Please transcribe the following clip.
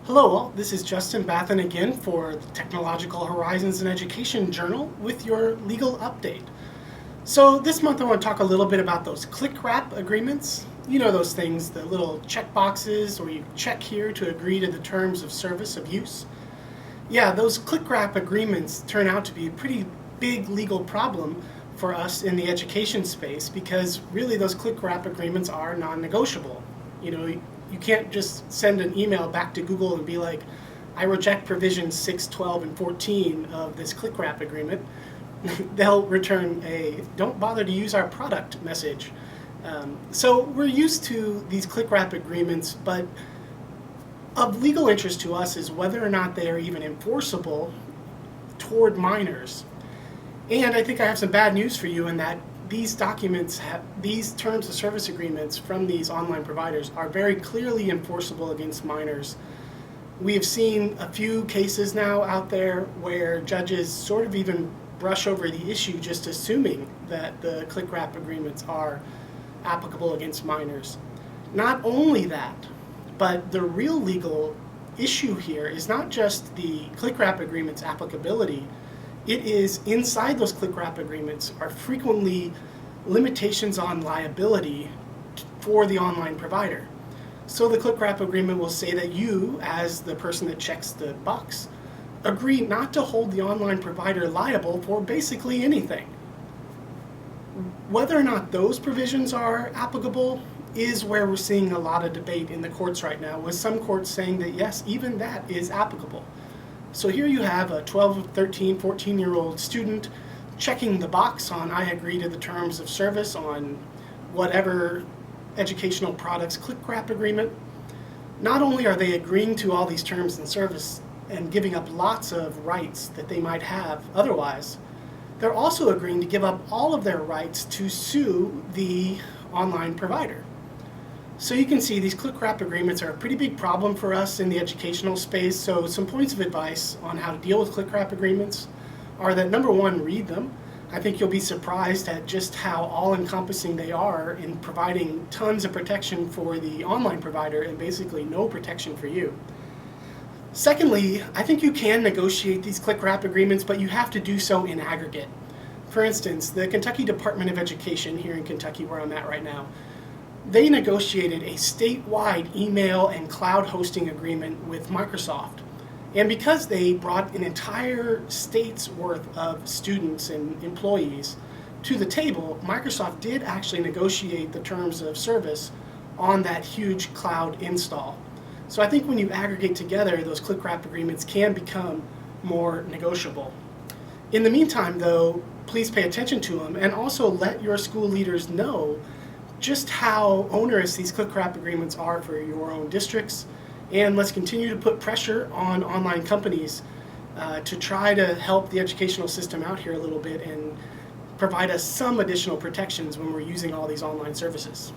Hello all, this is Justin Bathon again for the Technological Horizons in Education Journal with your legal update. So this month I want to talk a little bit about those Clickwrap agreements. You know those things, the little check boxes where you check here to agree to the terms of service of use. Yeah, those Clickwrap agreements turn out to be a pretty big legal problem for us in the education space because really those Clickwrap agreements are non-negotiable. You can't just send an email back to Google and be like, I reject provisions 6, 12, and 14 of this Clickwrap agreement. They'll return a don't bother to use our product message. So we're used to these Clickwrap agreements, but of legal interest to us is whether or not they are even enforceable toward minors. And I think I have some bad news for you in that these documents, these terms of service agreements from these online providers are very clearly enforceable against minors. We have seen a few cases now out there where judges sort of even brush over the issue just assuming that the Clickwrap agreements are applicable against minors. Not only that, but the real legal issue here is not just the Clickwrap agreement's applicability. It is inside those Clickwrap agreements are frequently limitations on liability for the online provider. So the Clickwrap agreement will say that you, as the person that checks the box, agree not to hold the online provider liable for basically anything. Whether or not those provisions are applicable is where we're seeing a lot of debate in the courts right now, with some courts saying that yes, even that is applicable. So here you have a 12, 13, 14-year-old student checking the box on I agree to the terms of service on whatever educational products Clickwrap agreement. Not only are they agreeing to all these terms and service and giving up lots of rights that they might have otherwise, they're also agreeing to give up all of their rights to sue the online provider. So you can see these Clickwrap agreements are a pretty big problem for us in the educational space. So some points of advice on how to deal with Clickwrap agreements are that number one, read them. I think you'll be surprised at just how all-encompassing they are in providing tons of protection for the online provider and basically no protection for you. Secondly, I think you can negotiate these Clickwrap agreements, but you have to do so in aggregate. For instance, the Kentucky Department of Education here in Kentucky, where I'm at right now, they negotiated a statewide email and cloud hosting agreement with Microsoft. And because they brought an entire state's worth of students and employees to the table, Microsoft did actually negotiate the terms of service on that huge cloud install. So I think when you aggregate together, those Clickwrap agreements can become more negotiable. In the meantime, though, please pay attention to them and also let your school leaders know just how onerous these Clickwrap agreements are for your own districts, and let's continue to put pressure on online companies to try to help the educational system out here a little bit and provide us some additional protections when we're using all these online services.